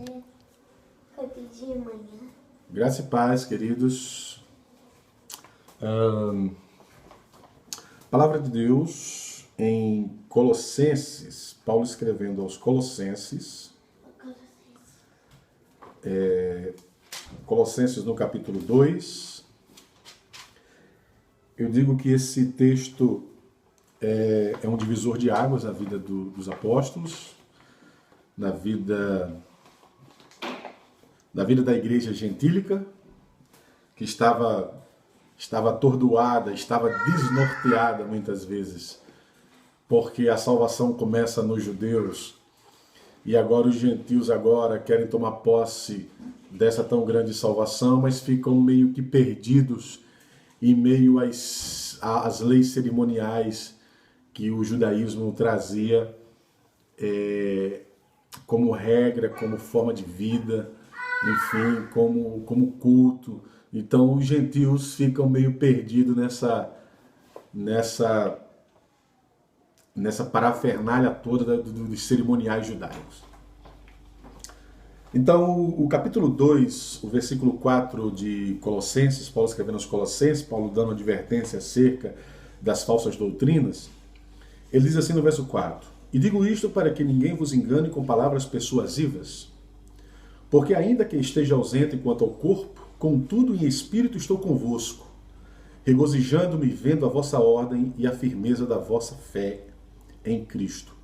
você foi pedir amanhã. Graça e paz, queridos. Palavra de Deus em Colossenses, Paulo escrevendo aos Colossenses. Colossenses no capítulo 2. Eu digo que esse texto é um divisor de águas na vida dos apóstolos, na vida da igreja gentílica, que estava atordoada, estava desnorteada muitas vezes, porque a salvação começa nos judeus e agora os gentios querem tomar posse dessa tão grande salvação, mas ficam meio que perdidos em meio às leis cerimoniais que o judaísmo trazia como regra, como forma de vida, enfim, como culto. Então os gentios ficam meio perdidos nessa parafernália toda dos cerimoniais judaicos. Então o capítulo 2, o versículo 4 de Colossenses, Paulo escrevendo aos Colossenses, Paulo dando advertência acerca das falsas doutrinas, ele diz assim no verso 4: "E digo isto para que ninguém vos engane com palavras persuasivas, porque ainda que esteja ausente quanto ao corpo, contudo em espírito estou convosco, regozijando-me vendo a vossa ordem e a firmeza da vossa fé em Cristo.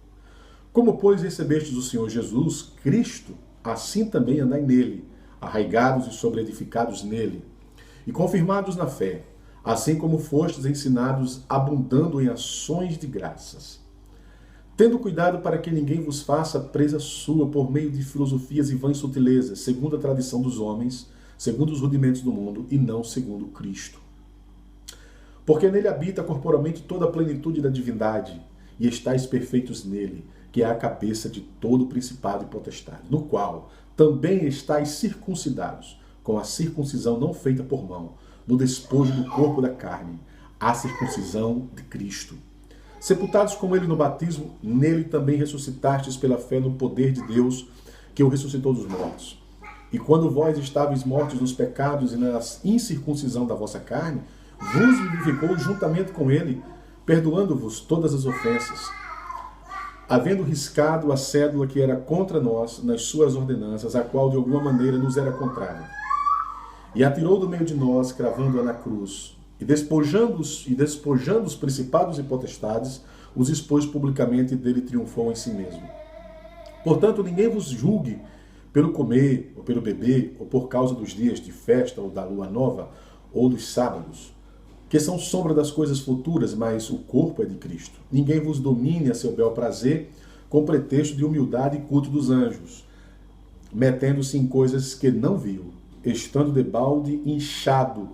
Como, pois, recebestes o Senhor Jesus, Cristo, assim também andai nele, arraigados e sobreedificados nele, e confirmados na fé, assim como fostes ensinados, abundando em ações de graças. Tendo cuidado para que ninguém vos faça presa sua por meio de filosofias e vãs sutilezas, segundo a tradição dos homens, segundo os rudimentos do mundo, e não segundo Cristo. Porque nele habita corporalmente toda a plenitude da divindade, e estáis perfeitos nele, que é a cabeça de todo principado e potestade, no qual também estáis circuncidados, com a circuncisão não feita por mão, no despojo do corpo da carne, a circuncisão de Cristo. Sepultados com ele no batismo, nele também ressuscitastes pela fé no poder de Deus, que o ressuscitou dos mortos. E quando vós estáveis mortos nos pecados e na incircuncisão da vossa carne, vos vivificou juntamente com ele, perdoando-vos todas as ofensas, havendo riscado a cédula que era contra nós nas suas ordenanças, a qual de alguma maneira nos era contrária. E atirou do meio de nós, cravando-a na cruz, e despojando os principados e potestades, os expôs publicamente e dele triunfou em si mesmo. Portanto, ninguém vos julgue pelo comer, ou pelo beber, ou por causa dos dias de festa, ou da lua nova, ou dos sábados, que são sombra das coisas futuras, mas o corpo é de Cristo. Ninguém vos domine a seu bel prazer, com pretexto de humildade e culto dos anjos, metendo-se em coisas que não viu, estando debalde inchado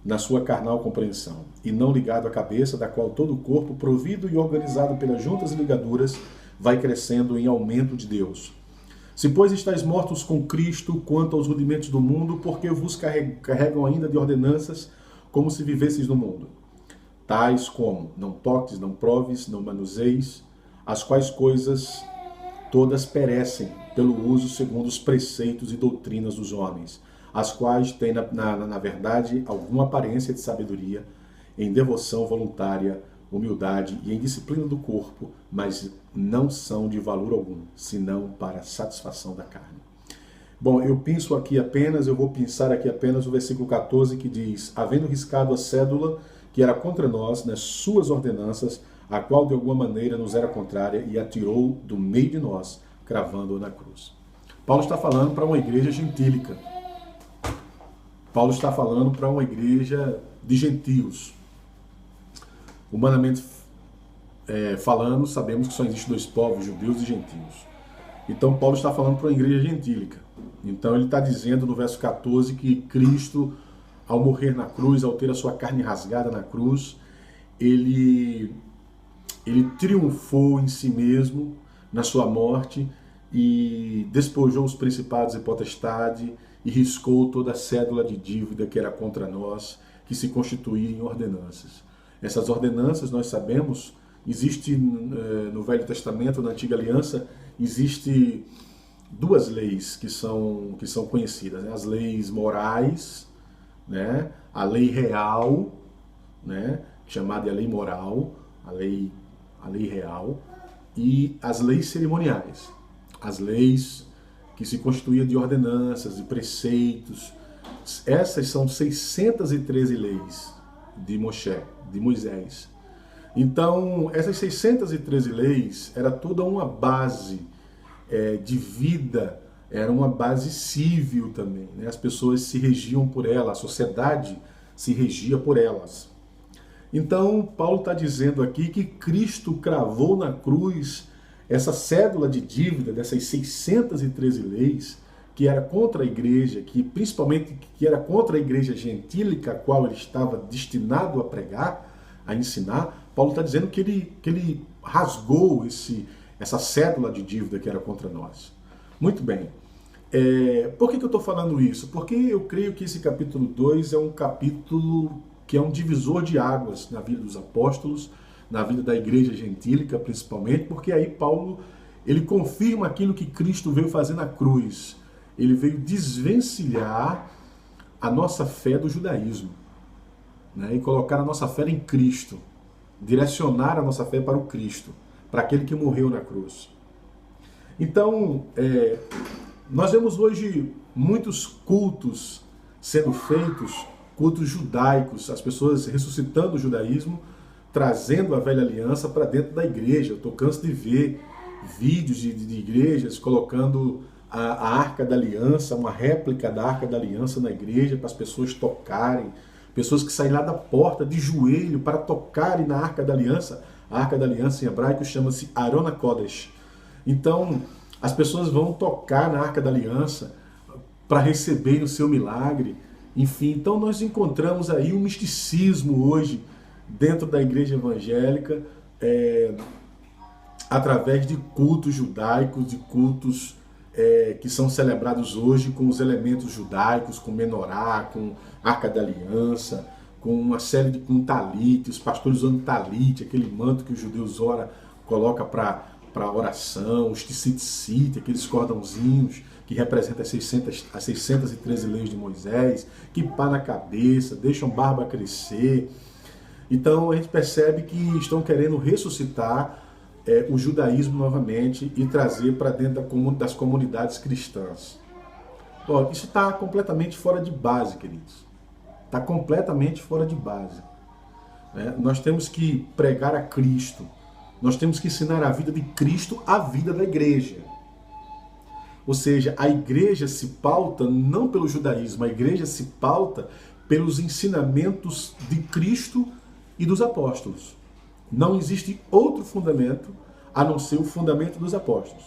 na sua carnal compreensão, e não ligado à cabeça, da qual todo o corpo, provido e organizado pelas juntas e ligaduras, vai crescendo em aumento de Deus. Se, pois, estáis mortos com Cristo quanto aos rudimentos do mundo, porque vos carregam ainda de ordenanças, como se vivesseis no mundo, tais como não toques, não proves, não manuseis, as quais coisas todas perecem pelo uso segundo os preceitos e doutrinas dos homens, as quais têm, na verdade, alguma aparência de sabedoria, em devoção voluntária, humildade e em disciplina do corpo, mas não são de valor algum, senão para a satisfação da carne. Bom, eu vou pensar aqui apenas o versículo 14, que diz: havendo riscado a cédula que era contra nós nas suas ordenanças, a qual de alguma maneira nos era contrária, e atirou do meio de nós, cravando-a na cruz. Paulo está falando para uma igreja gentílica. Paulo está falando para uma igreja de gentios. Humanamente falando, sabemos que só existem dois povos, judeus e gentios. Então Paulo está falando para uma igreja gentílica. Então ele está dizendo no verso 14 que Cristo, ao morrer na cruz, ao ter a sua carne rasgada na cruz, ele triunfou em si mesmo na sua morte e despojou os principados e potestade e riscou toda a cédula de dívida que era contra nós, que se constituía em ordenanças. Essas ordenanças, nós sabemos, existe no Velho Testamento, na Antiga Aliança, existe duas leis que são conhecidas, né? As leis morais, né? A lei real, né? Chamada de lei moral, a lei real, e as leis cerimoniais, as leis que se constituíam de ordenanças, de preceitos. Essas são 613 leis de Moisés. Então, essas 613 leis era toda uma base de vida, era uma base civil também, né? As pessoas se regiam por ela, a sociedade se regia por elas. Então, Paulo está dizendo aqui que Cristo cravou na cruz essa cédula de dívida dessas 613 leis, que era contra a igreja, principalmente que era contra a igreja gentílica, a qual ele estava destinado a pregar, a ensinar. Paulo está dizendo que ele rasgou essa cédula de dívida que era contra nós. Muito bem. Por que eu estou falando isso? Porque eu creio que esse capítulo 2 é um capítulo que é um divisor de águas na vida dos apóstolos, na vida da igreja gentílica principalmente, porque aí Paulo ele confirma aquilo que Cristo veio fazer na cruz. Ele veio desvencilhar a nossa fé do judaísmo, né? E colocar a nossa fé em Cristo, direcionar a nossa fé para o Cristo, para aquele que morreu na cruz. Então, nós vemos hoje muitos cultos sendo feitos, cultos judaicos, as pessoas ressuscitando o judaísmo, trazendo a velha aliança para dentro da igreja. Eu estou cansado de ver vídeos de igrejas colocando a Arca da Aliança, uma réplica da Arca da Aliança na igreja para as pessoas tocarem, pessoas que saem lá da porta de joelho para tocarem na Arca da Aliança. A Arca da Aliança em hebraico chama-se Aron HaKodesh. Então, as pessoas vão tocar na Arca da Aliança para receberem o seu milagre. Enfim, então nós encontramos aí um misticismo hoje dentro da igreja evangélica, através de cultos judaicos, de cultos que são celebrados hoje com os elementos judaicos, com menorá, com Arca da Aliança, com uma série de talite, os pastores usando talite, aquele manto que os judeus coloca para oração, os tzitzit, aqueles cordãozinhos que representam as 613 leis de Moisés, que pá na cabeça, deixam barba crescer. Então a gente percebe que estão querendo ressuscitar o judaísmo novamente e trazer para dentro das comunidades cristãs. Bom, isso está completamente fora de base, queridos. Está completamente fora de base. Nós temos que pregar a Cristo. Nós temos que ensinar a vida de Cristo à vida da igreja. Ou seja, a igreja se pauta não pelo judaísmo, a igreja se pauta pelos ensinamentos de Cristo e dos apóstolos. Não existe outro fundamento a não ser o fundamento dos apóstolos,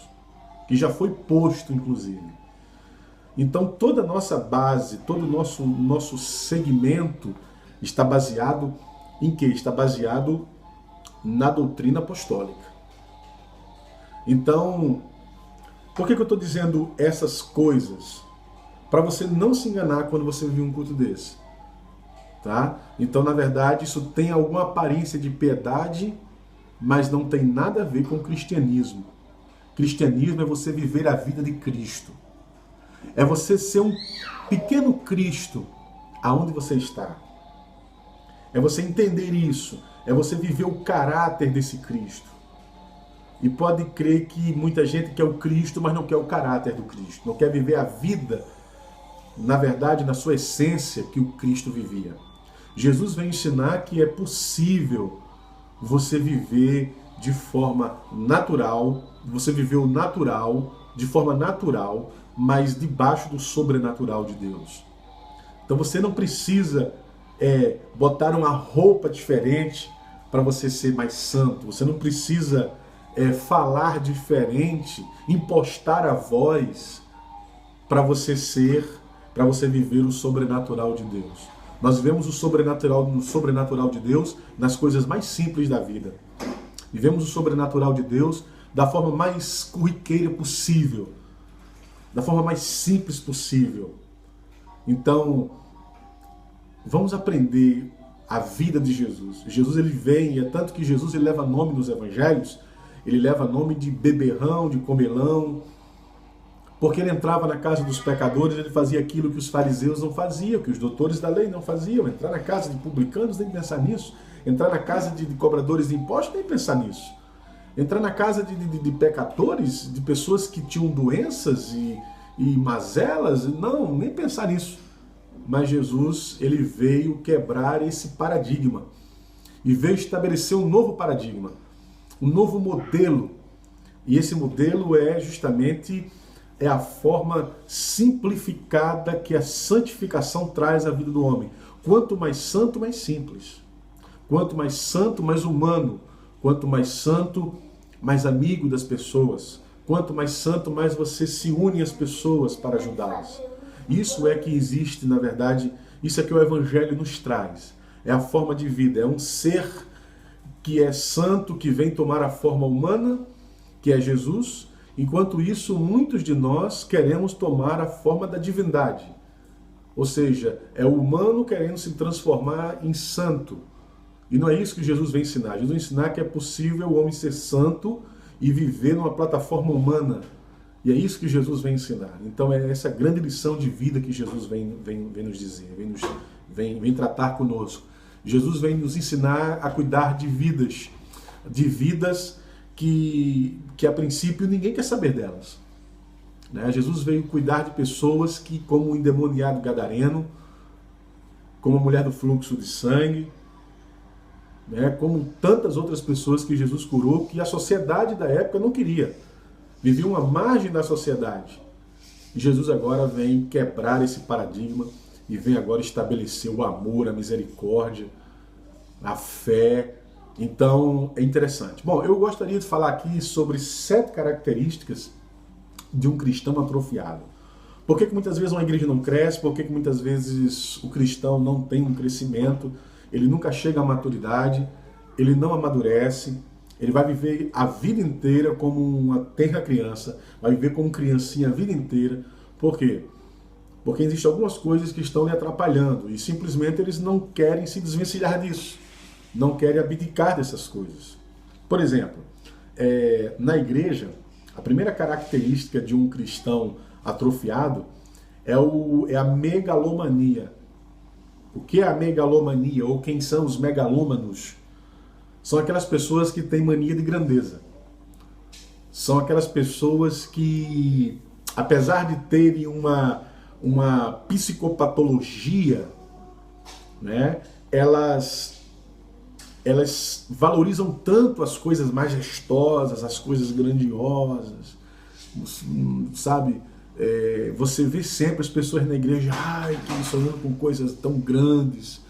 que já foi posto, inclusive. Então, toda a nossa base, todo o nosso segmento está baseado em quê? Está baseado na doutrina apostólica. Então, por que eu estou dizendo essas coisas? Para você não se enganar quando você viu um culto desse. Tá? Então, na verdade, isso tem alguma aparência de piedade, mas não tem nada a ver com cristianismo. Cristianismo é você viver a vida de Cristo. É você ser um pequeno Cristo aonde você está. É você entender isso. É você viver o caráter desse Cristo. E pode crer que muita gente quer o Cristo, mas não quer o caráter do Cristo. Não quer viver a vida, na verdade, na sua essência, que o Cristo vivia. Jesus vem ensinar que é possível você viver de forma natural, você viver o natural, de forma natural, mas debaixo do sobrenatural de Deus. Então você não precisa botar uma roupa diferente para você ser mais santo. Você não precisa falar diferente, impostar a voz para você viver o sobrenatural de Deus. Nós vivemos o sobrenatural de Deus nas coisas mais simples da vida. Vivemos o sobrenatural de Deus da forma mais corriqueira possível, da forma mais simples possível. Então, vamos aprender a vida de Jesus. Jesus ele vem, é tanto que Jesus ele leva nome nos evangelhos, ele leva nome de beberrão, de comelão, Porque ele entrava na casa dos pecadores, ele fazia aquilo que os fariseus não faziam, que os doutores da lei não faziam. Entrar na casa de publicanos, nem pensar nisso. Entrar na casa de cobradores de impostos, nem pensar nisso. Entrar na casa de pecadores, de pessoas que tinham doenças e mazelas, não, nem pensar nisso. Mas Jesus, ele veio quebrar esse paradigma. E veio estabelecer um novo paradigma, um novo modelo. E esse modelo é justamente a forma simplificada que a santificação traz à vida do homem. Quanto mais santo, mais simples. Quanto mais santo, mais humano. Quanto mais santo, mais amigo das pessoas. Quanto mais santo, mais você se une às pessoas para ajudá-las. Isso é que existe, na verdade, isso é que o Evangelho nos traz. É a forma de vida, é um ser que é santo, que vem tomar a forma humana, que é Jesus. Enquanto isso, muitos de nós queremos tomar a forma da divindade. Ou seja, é o humano querendo se transformar em santo. E não é isso que Jesus vem ensinar. Jesus vem ensinar que é possível o homem ser santo e viver numa plataforma humana. E é isso que Jesus vem ensinar. Então é essa grande lição de vida que Jesus vem nos dizer, vem tratar conosco. Jesus vem nos ensinar a cuidar de vidas que a princípio ninguém quer saber delas. Né? Jesus veio cuidar de pessoas que, como o endemoniado gadareno, como a mulher do fluxo de sangue, né? Como tantas outras pessoas que Jesus curou, que a sociedade da época não queria. Viviam à margem da sociedade. E Jesus agora vem quebrar esse paradigma e vem agora estabelecer o amor, a misericórdia, a fé. Então, é interessante. Bom, eu gostaria de falar aqui sobre 7 características de um cristão atrofiado. Por que muitas vezes uma igreja não cresce? Por que muitas vezes o cristão não tem um crescimento? Ele nunca chega à maturidade, ele não amadurece, ele vai viver a vida inteira como uma tenra criança, vai viver como criancinha a vida inteira. Por quê? Porque existem algumas coisas que estão lhe atrapalhando e simplesmente eles não querem se desvencilhar disso. Não querem abdicar dessas coisas. Por exemplo, na igreja, a primeira característica de um cristão atrofiado é a megalomania. O que é a megalomania? Ou quem são os megalômanos? São aquelas pessoas que têm mania de grandeza. São aquelas pessoas que, apesar de terem uma psicopatologia, né, elas valorizam tanto as coisas majestosas, as coisas grandiosas, sabe? Você vê sempre as pessoas na igreja, sonhando com coisas tão grandes,